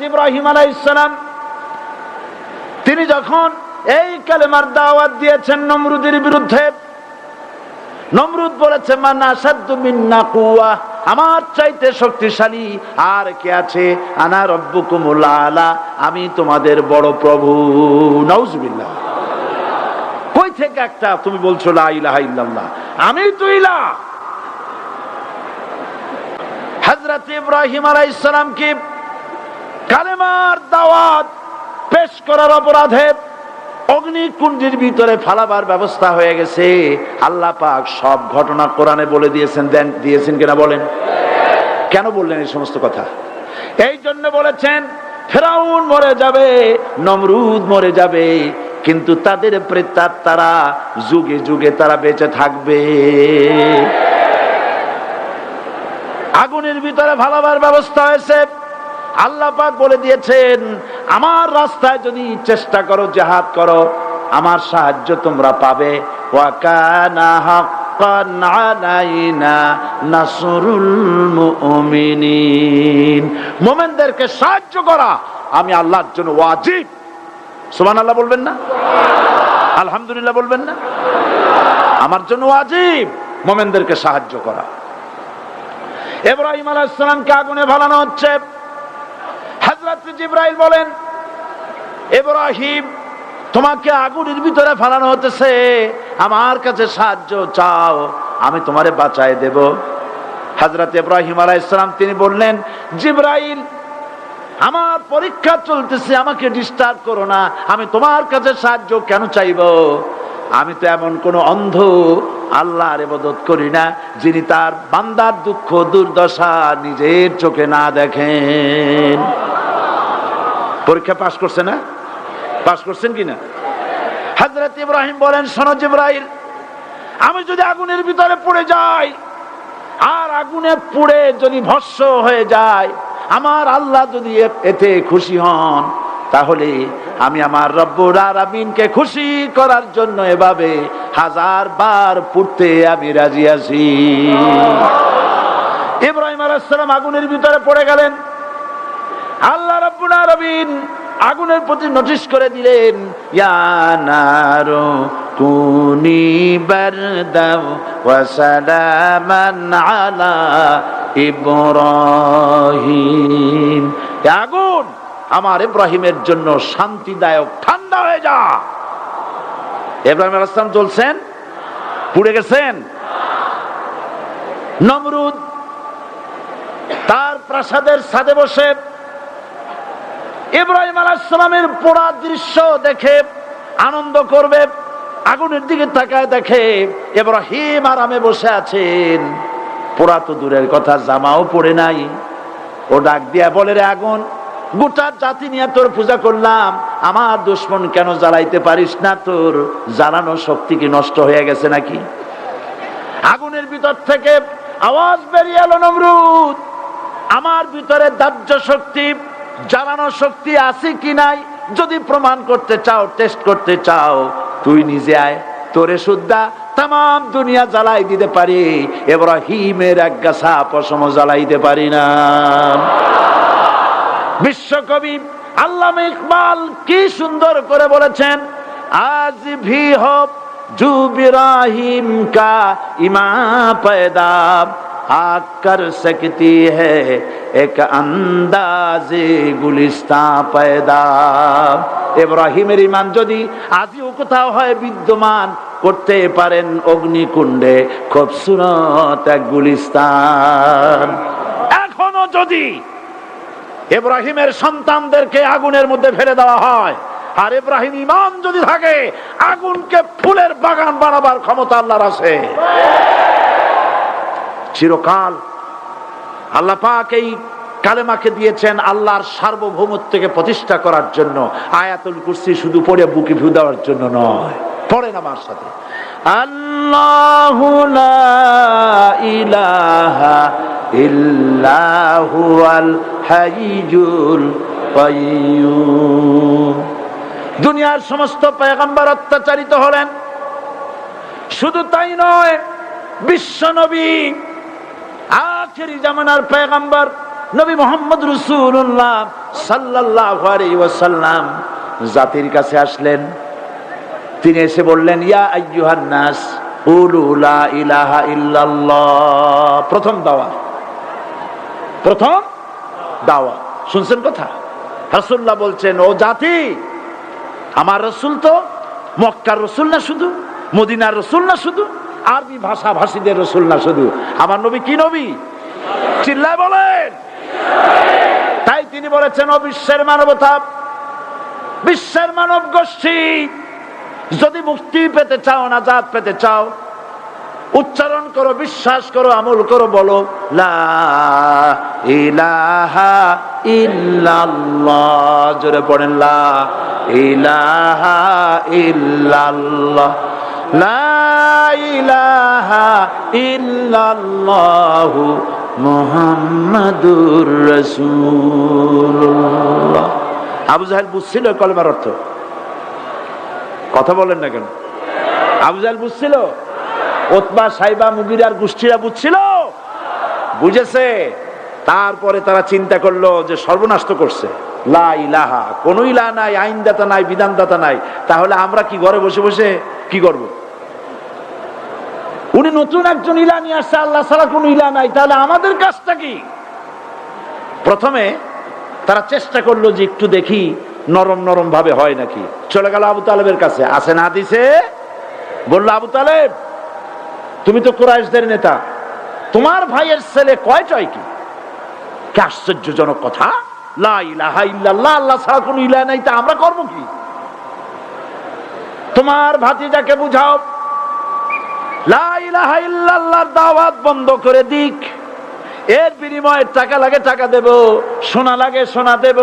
ইব্রাহিম আলাইহিস সালাম তিনি যখন এই কালেমার দাওয়াত দিয়েছেন নমরুদের বিরুদ্ধে, নমরুদ বলেছে মান আসাদ্দু মিন্না কুওয়া, আমার চাইতে শক্তিশালী আর কে আছে? আনা রব্বুকুমুল আলা, আমি তোমাদের বড় প্রভু। নাউজুবিল্লাহ। কই থেকে একটা তুমি বলছো লা ইলাহা ইল্লাল্লাহ, আমি তো ইলাহ। হযরত ইব্রাহিম আলাইহিস সালামকে কালেমার দাওয়াত পেশ করার অপরাধে অগ্নিকুণ্ডের ভিতরে ফালাবার ব্যবস্থা হয়ে গেছে। আল্লাহ পাক সব ঘটনা কোরআনে বলে দিয়েছেন কিনা বলেন? কেন বললেন এই সমস্ত কথা? এই জন্য বলেছেন ফেরাউন মরে যাবে, নমরুদ মরে যাবে, কিন্তু তাদের প্রেতাত্মারা যুগে যুগে তারা বেঁচে থাকবে। আগুনের ভিতরে ফালাবার ব্যবস্থা হয়েছে। আল্লাহ পাক বলে দিয়েছেন আমার রাস্তায় যদি চেষ্টা করো, জিহাদ করো, আমার সাহায্য তোমরা পাবে। ওয়া কানা হাক্কান আলাইনা নাসরুল মুমিনিন, মুমিনদেরকে সাহায্য করা আমি আল্লাহর জন্য ওয়াজিব। সুবহানাল্লাহ বলবেন না? আলহামদুলিল্লাহ বলবেন না? আমার জন্য ওয়াজিব মুমিনদেরকে সাহায্য করা। ইব্রাহিম আলাইহিস সালামকে আগুনে ফেলানো হচ্ছে। হযরত জিবরাইল বলেন ইব্রাহিম তোমাকে আগুনের ভিতরে ফেলানো হতেছে, আমার কাছে সাহায্য চাও, আমি তোমারে বাঁচায় দেব। হযরত ইব্রাহিম আলাইহিস সালাম তিনি বললেন জিবরাইল আমার পরীক্ষা চলতেছে, আমাকে ডিস্টার্ব করো না, আমি তোমার কাছে সাহায্য কেন চাইব? আমি তো এমন কোন অন্ধ আল্লাহর ইবাদত করি না যিনি তার বান্দার দুঃখ দুর্দশা নিজের চোখে না দেখেন। পরীক্ষা পাস করছে না? পাস করছেন কিনা? হযরত ইব্রাহিম বলেন শোনো জিবরাইল, আমি যদি আগুনের ভিতরে পড়ে যাই আর আগুনে পুড়ে যদি ভস্ম হয়ে যায়, আমার আল্লাহ যদি এতে খুশি হন, তাহলে আমি আমার রব্বুল আলামিনকে খুশি করার জন্য এভাবে 1000 বার পুড়তে আমি রাজি আছি। ইব্রাহিম আলাইহিস সালাম আগুনের ভিতরে পড়ে গেলেন। আল্লাহ রাব্বুল আলামিন আগুনের প্রতি নোটিশ করে দিলেন ইয়া নারু কুনি বারদাও ওয়া সালামান আলা ইব্রাহিম, আগুন আমার ইব্রাহিমের জন্য শান্তিদায়ক ঠান্ডা হয়ে যা। ইব্রাহিম আলাইহিস সালাম জ্বলছেন, পুড়ে গেছেন। নমরুদ তার প্রাসাদের ছাদে বসে ইব্রাহিম আলাইহিস সালামের পোড়া দৃশ্য দেখে আনন্দ করবে, আগুনের দিকে তাকায় দেখে ইব্রাহিম আরামে বসে আছেন। পোড়া তো দূরের কথা, জামাও পড়ে নাই। ও ডাক দিয়া বলে রে আগুন, গোটা জাতি নিয়ে তোর পূজা করলাম, আমার দুশমন কেন জ্বালাইতে পারিস না? তোর জ্বালানো শক্তি কি নষ্ট হয়ে গেছে নাকি? আগুনের ভিতর থেকে আওয়াজ বেরিয়ে এলো নমরুদ, আমার ভিতরে দাহ্য শক্তি জ্বালানো শক্তি আছে কি নাই যদি প্রমাণ করতে চাও, টেস্ট করতে চাও, তুই নিজে আয়, তোরে সুদ্ধা তাম দুনিয়া জ্বালাই দিতে পারি, ইব্রাহিমের এক গাছা পশম জ্বালাইতে পারি না। বিশ্বকবি আল্লামা ইকবাল কি সুন্দর করে বলেছেন, আজ ভি হো জু ইব্রাহিম কা ইমা पैदा आग कर सकती है एक अंदाज़े गुलिस्तां पैदा। ইব্রাহিমের ঈমান যদি আজও কোথাও হয় বিদ্যমান, করতে পারেন অগ্নিকুণ্ডে খুবসুরত এক গুলিস্তান। এখনো যদি ইব্রাহিমের সন্তানদেরকে আগুনের মধ্যে ফেলে দেওয়া হয়, আর ইব্রাহিম ঈমান যদি থাকে, আগুনকে ফুলের বাগান বানাবার ক্ষমতা আল্লাহর আছে। চিরকাল আল্লাহ পাক এই কালেমাকে দিয়েছেন আল্লাহর সার্বভৌমত্বকে প্রতিষ্ঠা করার জন্য। আয়াতুল কুরসি শুধু পড়ে বুকে ফু দেওয়ার জন্য নয়। পড়েন আমার সাথে, আল্লাহু লা ইলাহা ইল্লা হুয়াল হাইয়ুল কাইয়্যুম। দুনিয়ার সমস্ত পয়গম্বর অত্যাচারিত হলেন, শুধু তাই নয়, বিশ্ব নবী আখেরি জামানার পয়গম্বর নবী মুহাম্মদ রাসূলুল্লাহ সাল্লাল্লাহু আলাইহি ওয়াসাল্লাম জাতির কাছে আসলেন। তিনি এসে বললেন, ইয়া আইয়ুহান নাস কুলু লা ইলাহা ইল্লাল্লাহ। প্রথম দাওয়া শুনছেন কথা? রাসূলুল্লাহ বলছেন, ও জাতি, আমার রাসূল তো মক্কার রাসূল না শুধু, মদিনার রাসূল না শুধু, আরবি ভাষা ভাষীদের রাসূল না শুধু, আমার নবী কি নবী? চিল্লায় বলেন। তাই তিনি বলেছেন, ও বিশ্বের মানবতা, বিশ্বের মানব গোষ্ঠী, যদি মুক্তি পেতে চাও, নাজাত পেতে চাও, উচ্চারণ করো, বিশ্বাস করো, আমল করো, বলো লা ইলাহা ইল্লাল্লাহ। জোরে পড়েন, লা ইলাহা ইল্লাল্লাহ, লা ইলাহা ইল্লাল্লাহু মুহাম্মাদুর রাসূলুল্লাহ। আবু জাহেল বুঝছিল কলেমার অর্থ? কথা বলেন না কেন? আবু জাহেল বুঝছিল? উতবা, সাইবা, মুগিরার গোষ্ঠীরা বুঝছিল? বুঝেছে। তারপরে তারা চিন্তা করলো যে সর্বনাশ তো করছে, লা ইলাহা, কোন ইলাহ নাই, আইনদাতা নাই, বিধানদাতা নাই, তাহলে আমরা কি ঘরে বসে বসে কি করব? উনি নতুন একজন ইলাহ নিয়ে আসছে, আল্লাহ ছাড়া কোন ইলাহ নাই, তাহলে আমাদের কাজটা কি? প্রথমে তারা চেষ্টা করলো যে একটু দেখি নরম নরম ভাবে হয় নাকি। চলে গেল আবু তালেবের কাছে, আসেন হাদিসে বললো, আবু তালেব, তুমি তো কুরাইশদের নেতা, তোমার ভাইয়ের ছেলে কয়টাই কি? কি আশ্চর্যজনক কথা! লা ইলাহা ইল্লাল্লাহ, আল্লাহ ছাড়া কোনো ইলাহ নাই, তা আমরা করব কি? তোমার ভাতিজাকে বুঝাও লা ইলাহা ইল্লাল্লাহর দাওয়াত বন্ধ করে দিক, এর বিনিময়ে টাকা লাগে টাকা দেব, সোনা লাগে সোনা দেব,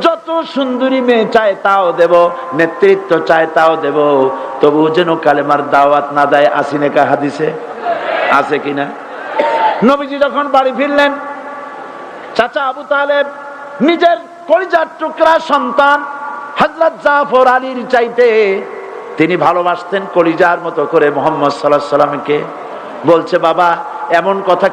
যত সুন্দরী মেয়ে চায় তাও দেব, নেতৃত্ব চায় তাও দেব, তবু যেন কালেমার দাওয়াত না দেয়। আসিনে কা হাদিসে আছে কিনা? নবীজি যখন বাড়ি ফিরলেন, চাচা আবু তালেব নিজের কলিজার টুকরা সন্তান হযরত জাফর আলীর চাইতে তিনি ভালোবাসতেন কলিজার মতো করে মুহাম্মদ সাল্লাল্লাহু আলাইহি ওয়াসাল্লামকে। বলছে, বাবা, এমন কথা